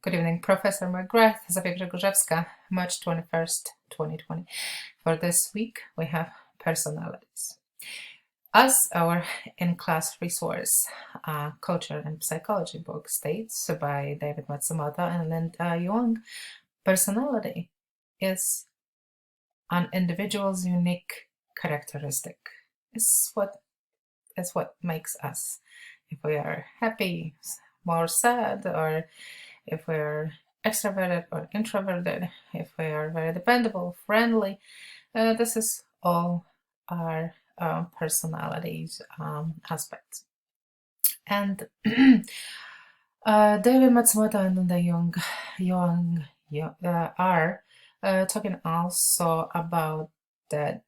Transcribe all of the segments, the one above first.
Good evening, Professor McGrath, Zofia Grzegorzewska, March 21st, 2020. For this week, we have personalities. As our in-class resource, Culture and Psychology book states by David Matsumoto and Linda Yuang, personality is an individual's unique characteristic. It's what makes us. If we are happy, more sad, or if we're extroverted or introverted, if we are very dependable, friendly, this is all our personalities aspects. And David Matsumoto and Linda Yuang are talking also about that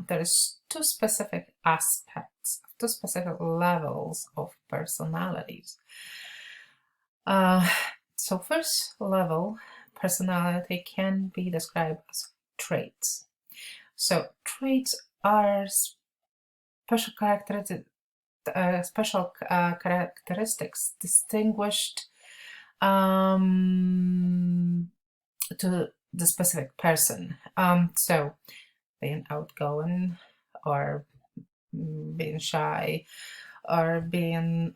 there's two specific aspects, two specific levels of personalities. So first level, personality can be described as traits. So traits are special characteristics distinguished to the specific person. So being outgoing, or being shy, or being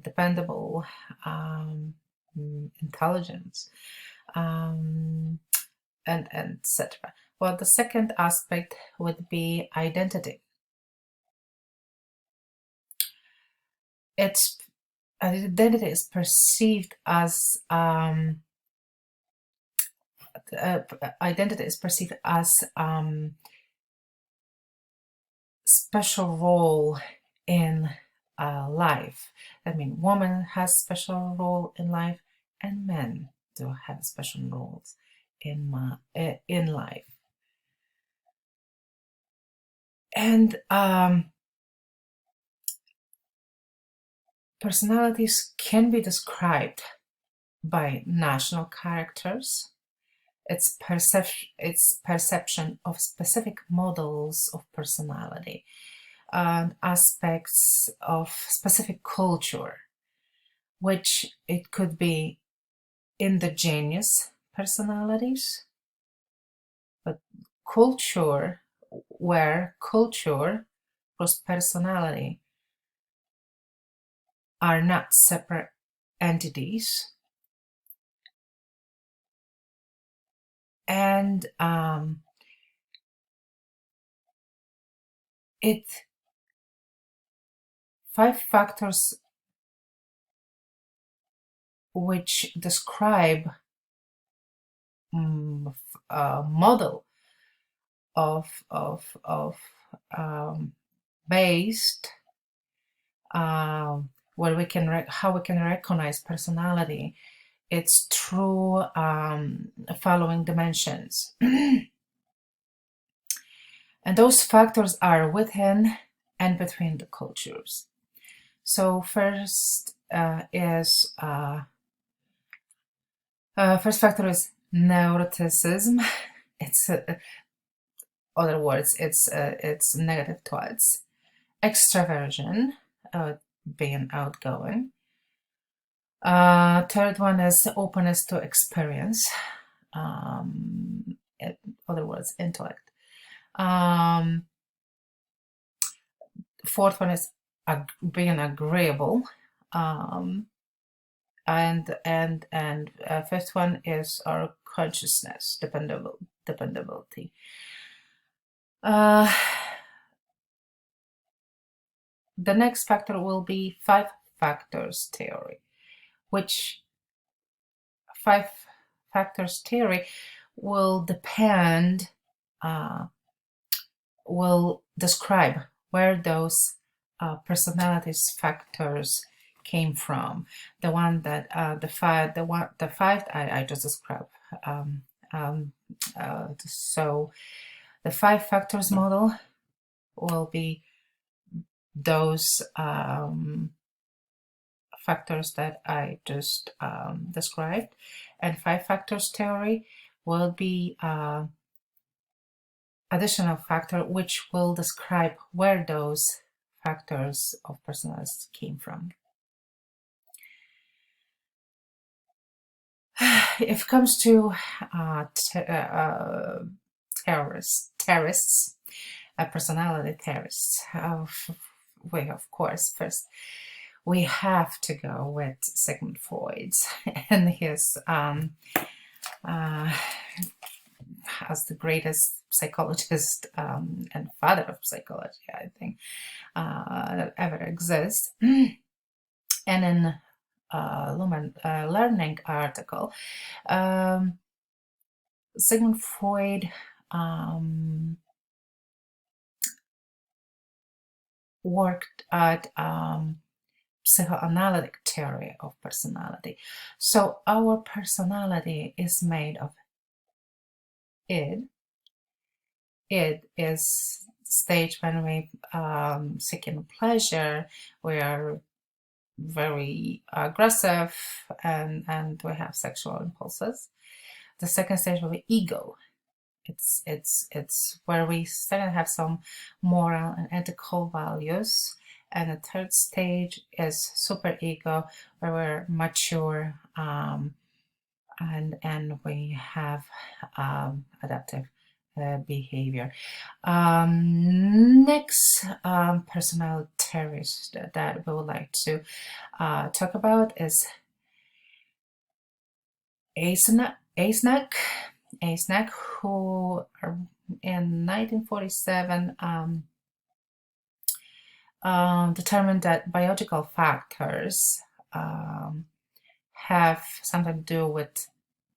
dependable, intelligence, and etc. Well, the second aspect would be identity. Identity is perceived as special role in life. I mean, woman has special role in life, and men do have special roles in life. And personalities can be described by national characters, its perception of specific models of personality, aspects of specific culture, which it could be indigenous personalities, but culture, where culture plus personality are not separate entities, and five factors which describe a model of based where we can how we can recognize personality. It's through following dimensions. And those factors are within and between the cultures. So first first factor is neuroticism. It's other words, it's negative towards extraversion, being outgoing. Third one is openness to experience. In other words, intellect. Fourth one is being agreeable. And fifth one is our consciousness, dependability. The next factor will be five factors theory, which five factors theory will will describe where those personalities factors came from. The one that the five I just described. So the five factors model will be those factors that I just described, and five factors theory will be additional factor which will describe where those factors of personality came from. If it comes to terrorists, personality terrorists, we of course first we have to go with Sigmund Freud and his as the greatest psychologist and father of psychology, I think, that ever exists. And in Lumen Learning article, Sigmund Freud worked at psychoanalytic theory of personality. So our personality is made of id. Id is stage when we seeking pleasure, we are very aggressive, and we have sexual impulses. The second stage will be ego. It's where we start to have some moral and ethical values. And the third stage is superego, where we're mature and we have adaptive behavior. Next personality terrorist that we would like to talk about is Eysenck, who in 1947 determined that biological factors have something to do with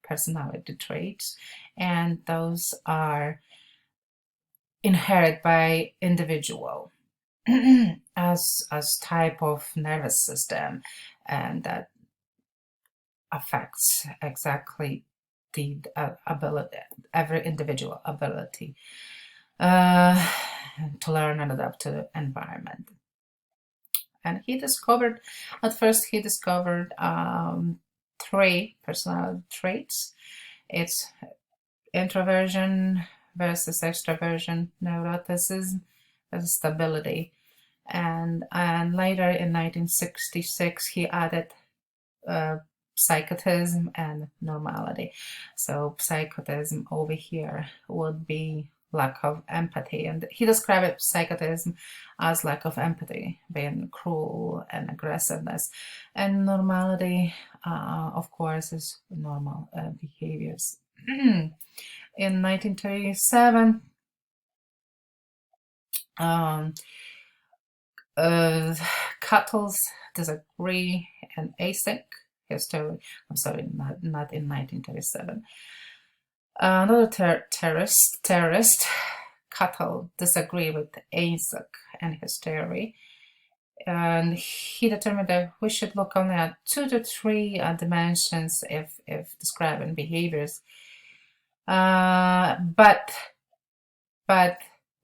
personality traits, and those are inherited by individual as type of nervous system, and that affects exactly the ability, every individual ability to learn and adapt to the environment. And at first he discovered 3 personality traits. It's introversion versus extroversion, neuroticism versus stability. And later in 1966 he added psychotism and normality. So psychotism over here would be lack of empathy, and he described psychotism as lack of empathy, being cruel and aggressiveness, and normality of course is normal behaviors. In 1937 Cattles disagree, and Eysenck history. I'm sorry, not in 1937. Another terrorist, Cattell, disagree with Eysenck and his theory, and he determined that we should look only at 2 to 3 dimensions if describing behaviors, but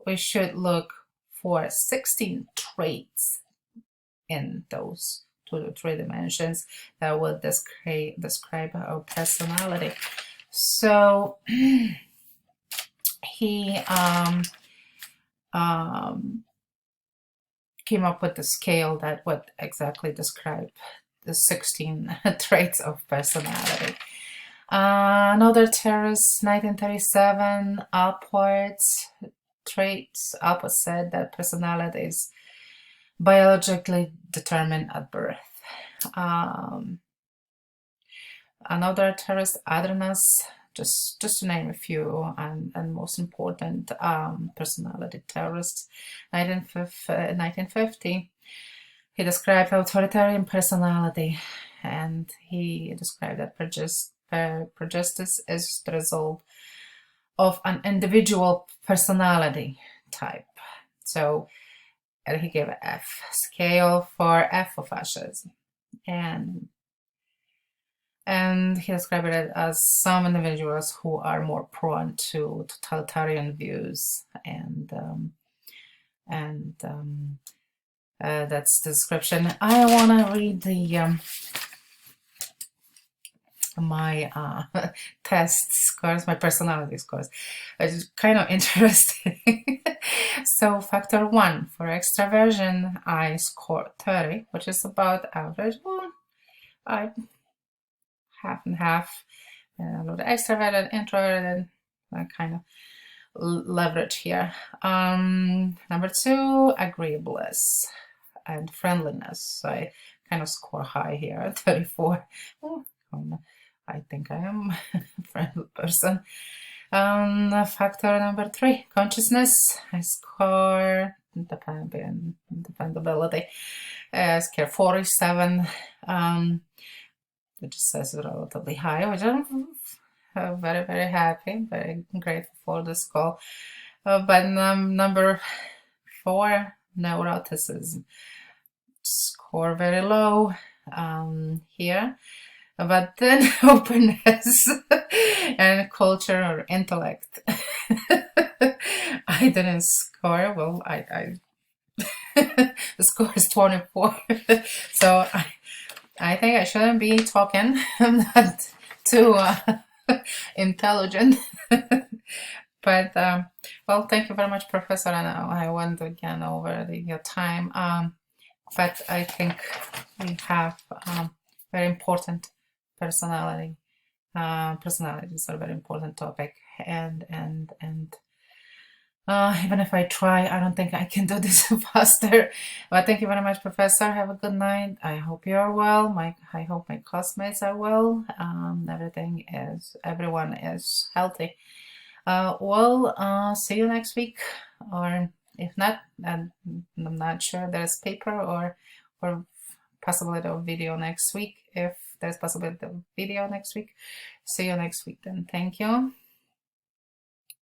we should look for 16 traits in those 2 to 3 dimensions that will describe our personality. So he came up with the scale that would exactly describe the 16 traits of personality. Another terrorist, 1937, Alport traits. Alport said that personality is biologically determined at birth. Another terrorist, Adornus, just to name a few, and most important personality terrorists, 1950, he described authoritarian personality, and he described that prejudice is the result of an individual personality type. So he gave an F scale for F for fascism, and he described it as some individuals who are more prone to totalitarian views, and that's the description. I want to read the my test scores, my personality scores. It's kind of interesting. So factor 1 for extraversion, I scored 30, which is about average. Well, I half and half. A little extroverted, introverted, kind of leverage here. Number 2, agreeableness and friendliness. I kind of score high here, 34. Oh, I think I am a friendly person. Factor number 3, consciousness. I score dependability. I score 47. It just says relatively high, which I'm very, very happy, very grateful for this call. But number 4, neuroticism. Score very low here. But then openness and culture or intellect. I didn't score. Well, the score is 24. So I think I shouldn't be talking. I'm not too intelligent. But well, thank you very much, Professor. And I went again over your time. But I think we have very important personality. Personalities are a very important topic, and even if I try, I don't think I can do this faster. But thank you very much, Professor. Have a good night. I hope you are well. I hope my classmates are well. Everyone is healthy. See you next week, or if not, and I'm not sure there's paper or possibility of video next week. If there's possibility of video next week, see you next week then. Thank you.